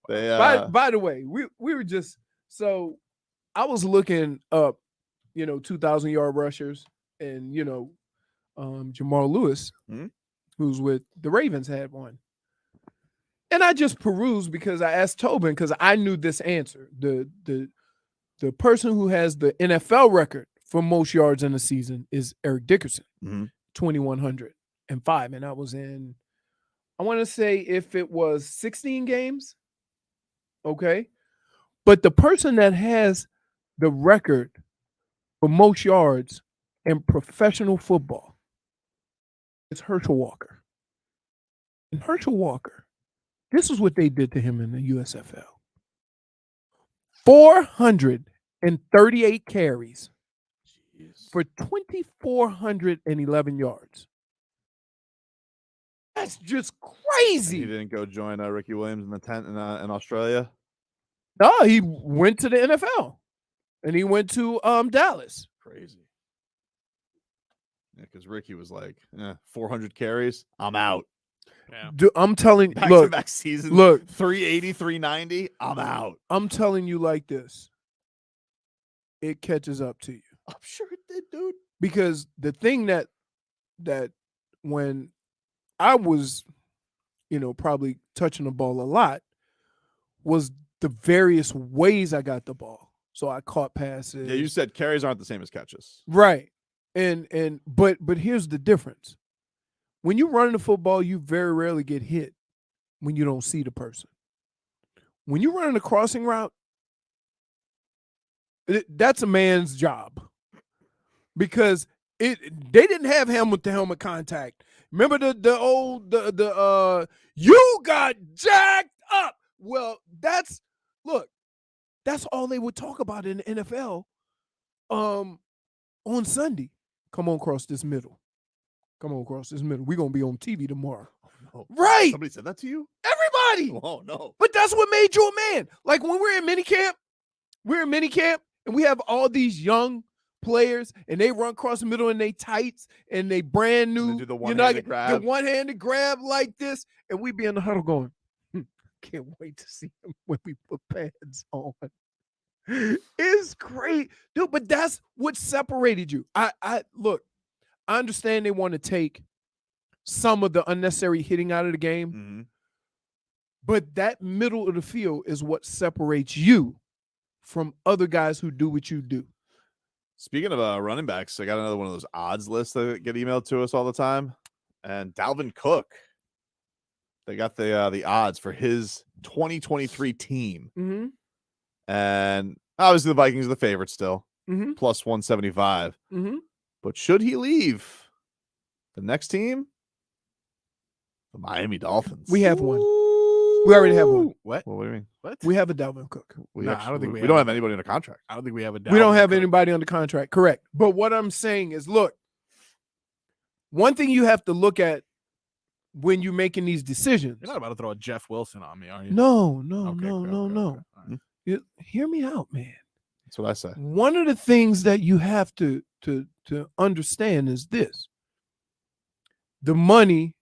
By the way, we were just so I was looking up, 2,000-yard rushers, and Jamal Lewis, Hmm? who's with the Ravens, had one. And I just perused because I asked Tobin because I knew this answer. The person who has the NFL record for most yards in a season is Eric Dickerson, 2,105. And I was in, I want to say if it was 16 games. Okay. But the person that has the record for most yards in professional football is Herschel Walker. And Herschel Walker, this is what they did to him in the USFL. 438 carries for 2,411 yards. That's just crazy. And he didn't go join Ricky Williams in the tent in Australia? No, he went to the NFL. And he went to Dallas. Crazy. Yeah, because Ricky was like, 400 carries, I'm out. Yeah. Dude, I'm telling you, Back-to-back season, look, 380, 390, I'm out. I'm telling you like this. It catches up to you. I'm sure it did, dude. Because the thing that when I was, probably touching the ball a lot was the various ways I got the ball. So I caught passes. Yeah, you said carries aren't the same as catches. Right. But here's the difference. When you run the football, you very rarely get hit when you don't see the person. When you run a crossing route, that's a man's job. Because they didn't have helmet-to-helmet contact. Remember the old you got jacked up. Well, that's all they would talk about in the NFL on Sunday. Come on across this middle. Come on across this middle. We're going to be on TV tomorrow. Oh, right. Somebody said that to you? Everybody. Oh, no. But that's what made you a man. Like when we're in minicamp and we have all these young players and they run across the middle in they tights and they brand new. They do the one-handed grab. The one-handed grab like this. And we be in the huddle going, can't wait to see them when we put pads on. It's great. Dude, but that's what separated you. I look, I understand they want to take some of the unnecessary hitting out of the game. Mm-hmm. But that middle of the field is what separates you from other guys who do what you do. Speaking of running backs, I got another one of those odds lists that get emailed to us all the time. And Dalvin Cook, they got the odds for his 2023 team. Mm-hmm. And obviously the Vikings are the favorite still, plus 175. Mm-hmm. But should he leave the next team? The Miami Dolphins. We have one. We already have one. What? What do you mean? What? We have a Dalvin Cook. I don't think we don't have anybody under contract. I don't think we have a Dalvin We don't have Cook. anybody under contract. Correct. But what I'm saying is, look, one thing you have to look at when you're making these decisions. You're not about to throw a Jeff Wilson on me, are you? No. Okay. Right. Hear me out, man. That's what I say. One of the things that you have to understand is this: the money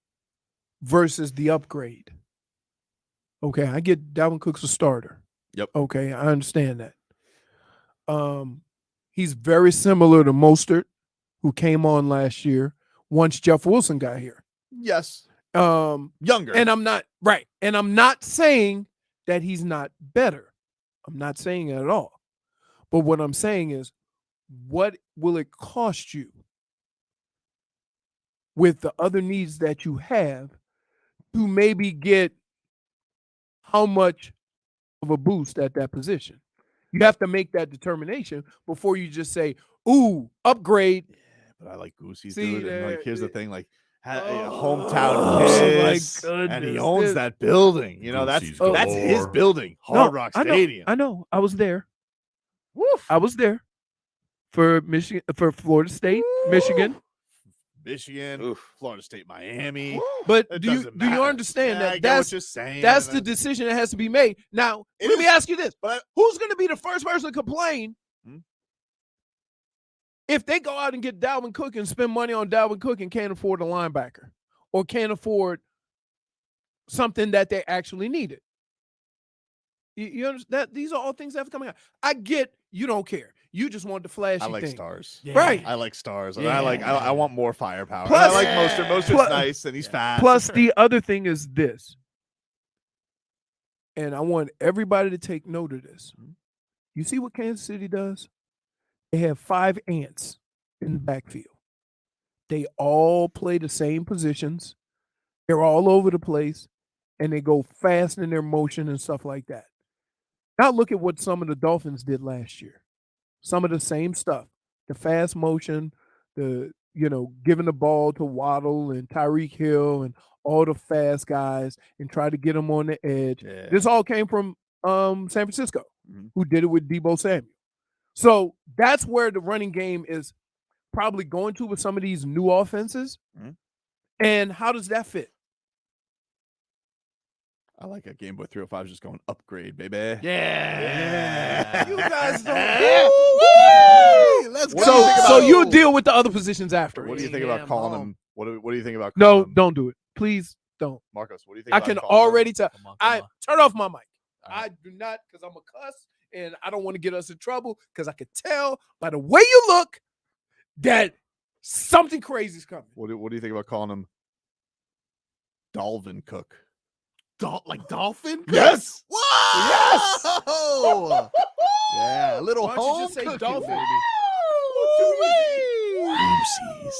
versus the upgrade. Okay, I get Dalvin Cook's a starter. Yep. Okay, I understand that. He's very similar to Mostert, who came on last year once Jeff Wilson got here. Yes. Younger. And I'm not right. And I'm not saying that he's not better. I'm not saying it at all. But what I'm saying is, what will it cost you with the other needs that you have to maybe get how much of a boost at that position? You have to make that determination before you just say, ooh, upgrade. Yeah, but I like Goosey's, See, dude. And here's the thing, a Oh, hometown kid, my and he goodness. owns that building. That's Goosey's his building, Hard Rock Stadium. I know. I was there. Woof. I was there for Michigan, for Florida State, Michigan, Florida State, Miami. But It do you doesn't matter. understand Yeah, I that get what you're saying. that's the decision that has to be made? Now, It let me is, ask you this: but who's going to be the first person to complain if they go out and get Dalvin Cook and spend money on Dalvin Cook and can't afford a linebacker or can't afford something that they actually needed? You understand that these are all things that have coming out. I get you don't care. You just want the flashy I like thing. stars. Right. I like stars, and I want more firepower. Plus- and I like Mostert. Mostert's Plus- nice, and he's fast. Plus, the other thing is this, and I want everybody to take note of this. You see what Kansas City does? They have 5 ants in the backfield. They all play the same positions. They're all over the place, and they go fast in their motion and stuff like that. Now look at what some of the Dolphins did last year. Some of the same stuff. The fast motion, giving the ball to Waddle and Tyreek Hill and all the fast guys and try to get them on the edge. Yeah. This all came from San Francisco, Mhm. who did it with Deebo Samuel. So that's where the running game is probably going to with some of these new offenses. Mhm. And how does that fit? I like a Game Boy 305 just going upgrade, baby. Yeah. You guys don't. Let's What go. do you think So about- you deal with the other positions after. What do you think Yeah, about calling Mom. him? What do you think about No, calling him? don't do it. Please don't. Marcos, what do you think I about can calling him? already tell. Come on. I turn off my mic. All right. I do not, because I'm a cuss and I don't want to get us in trouble, because I could tell by the way you look that something crazy is coming. What do you think about calling him Dalvin Cook? Like Dolphin? Yes. Whoa! Yeah, a little Why don't you home just say cooking, Dolphin? baby. Oopsies.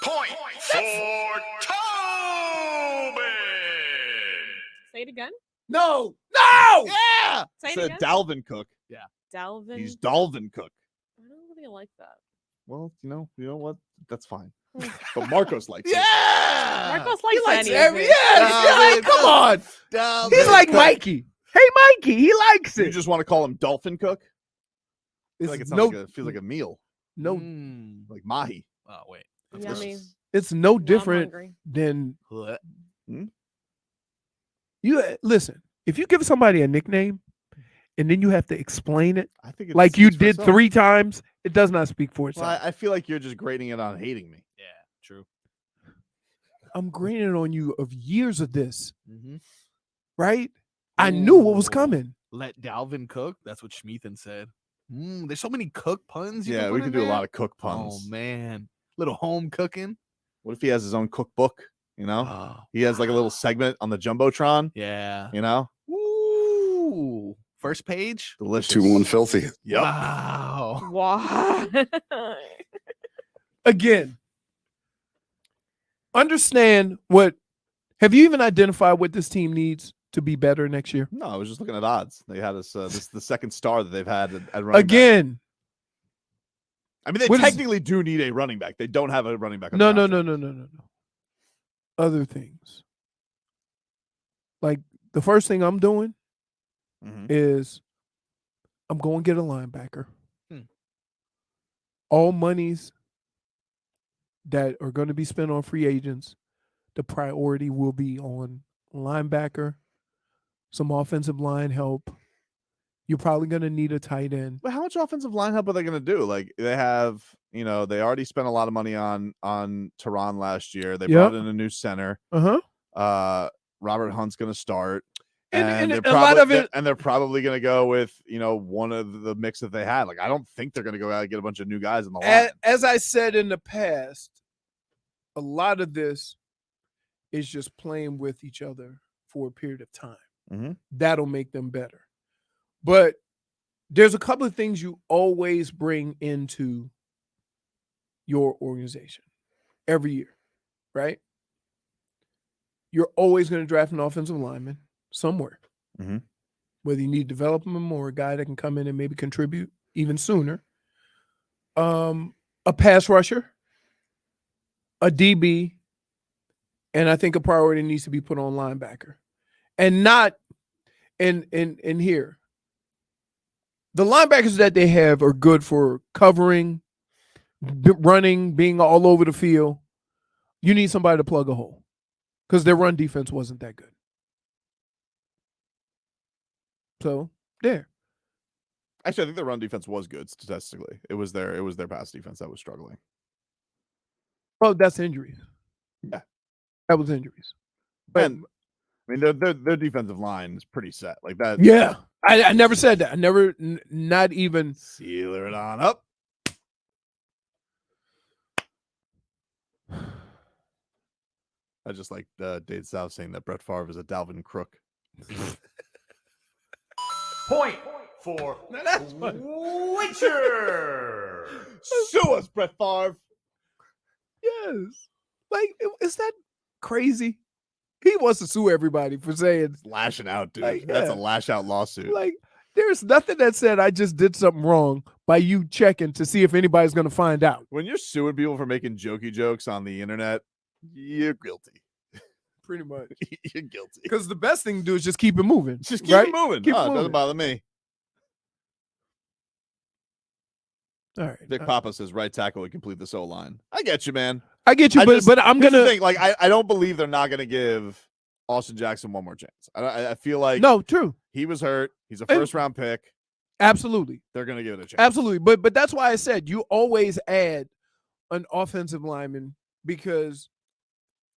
Point for Tobin. Say it again. No. Yeah. Say it Said again. Dalvin Cook. Dalvin. He's Dalvin Cook. I don't really like that. Well, you know what? That's fine. But Marcos likes it. Yeah. Marcos He likes likes any every. of it. Yes. Dalvin Come on. Dalvin He's like Cook. Mikey. Hey, Mikey. He likes You it. just want to call him Dolphin Cook? I feel like it It's sounds no, feels like a meal, no. Mm. like mahi. Oh wait. That's Yummy. gross. It's no Now I'm different hungry. than What? you. Listen, if you give somebody a nickname and then you have to explain it I think it like you speaks for did itself. 3 times, it does not speak for itself. Well, I feel like you're just grading it on hating me. Yeah. True. I'm grading on you of years of this, Mm-hmm. right? I knew what was Ooh. coming. Let Dalvin cook. That's what Schmeathan said. There's so many cook puns. Yeah, we can do a lot of cook Oh puns. man, little home cooking. What if he has his own cookbook? You know, Oh, he has like a little segment on the jumbotron. yeah. You know, Ooh, first page. delicious. 2-1 filthy. Yep. Wow. Why? Again, understand what. Have you even identified what this team needs to be better next year? No, I was just looking at odds. They had us. This is the second star that they've had at running back. Again, I mean, they what is- technically do need a running back. They don't have a running back. on no. the contract. Other things. Like the first thing I'm doing Mhm. is I'm going to get a linebacker. Hmm. All monies that are going to be spent on free agents, the priority will be on linebacker, some offensive line help. You're probably going to need a tight end. But how much offensive line help are they going to do? Like they have, they already spent a lot of money on Tehran last year. They brought in a new center. Uh-huh. Robert Hunt's going to start. And they're a lot of it- they're probably going to go with one of the mix that they had. Like I don't think they're going to go out and get a bunch of new guys in the line. As I said in the past, a lot of this is just playing with each other for a period of time. Mhm. That'll make them better. But there's a couple of things you always bring into your organization every year, right? You're always going to draft an offensive lineman somewhere. Mhm. Whether you need development or a guy that can come in and maybe contribute even sooner. A pass rusher, a DB, and I think a priority needs to be put on linebacker. And not in here. The linebackers that they have are good for covering, running, being all over the field. You need somebody to plug a hole because their run defense wasn't that good. So there. Actually, I think the run defense was good statistically. It was their pass defense that was struggling. Well, that's injuries. Yeah. That was injuries. But And I mean, their defensive line is pretty set. Like that. Yeah. I never said that. I never, not even. Sealer it on up. I just like Dave South saying that Brett Favre is a Dalvin Crook. Point for Witcher. Sue us, Brett Favre. Yes. Like, is that crazy? He wants to sue everybody for saying, Lashing out, dude. Like, That's a yeah. lash out lawsuit. like, there's nothing that said I just did something wrong by you checking to see if anybody's going to find out. When you're suing people for making jokey jokes on the internet, you're guilty. Pretty much. You're guilty. Because the best thing to do is just keep it moving. Just keep right? it moving. Keep it It moving. doesn't bother me. All right. Vic Papa says right tackle to complete this O-line. I get you, man. I get you, but I'm Here's the going to. thing, like I don't believe they're not gonna give Austin Jackson one more chance. I feel like No, true. he was hurt. He's a And- first round pick. Absolutely. They're gonna give it a chance. Absolutely. But that's why I said you always add an offensive lineman because,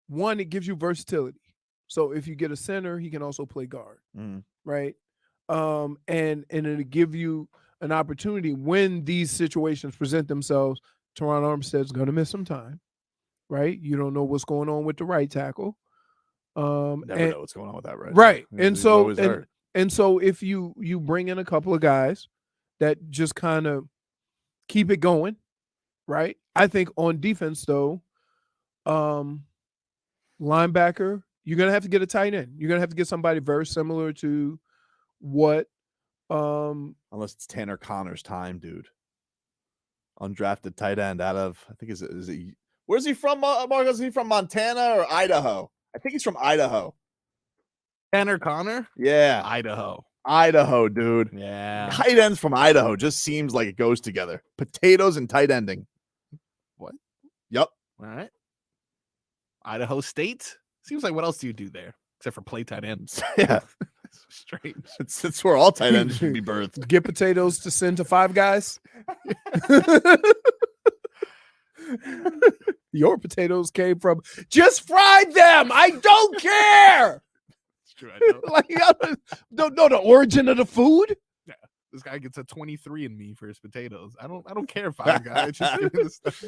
one, it gives you versatility. So if you get a center, he can also play guard, Mhm. right? And it'll give you an opportunity when these situations present themselves. Teron Armstead's going to miss some time, right? You don't know what's going on with the right tackle. Never and- know what's going on with that, right? Right. He's And so always hurt. and so if you bring in a couple of guys that just kind of keep it going, right? I think on defense though, linebacker, you're gonna have to get a tight end. You're gonna have to get somebody very similar to what Unless it's Tanner Connor's time, dude. Undrafted tight end out of I think is it where's he from, Marcus? Is he from Montana or Idaho? I think he's from Idaho. Tanner Connor, Yeah, Idaho. Idaho, dude. Yeah. Tight ends from Idaho just seems like it goes together. Potatoes and tight ending. What? Yep. All right. Idaho State. Seems like what else do you do there except for play tight ends? Yeah. It's strange. It's where all tight ends should be birthed. get potatoes to send to Five Guys. Your potatoes came from just fry them. I don't care. It's true. I know. Like I don't know the origin of the food. This guy gets a 23 in me for his potatoes. I don't care, Five Guys. Just give me this stuff.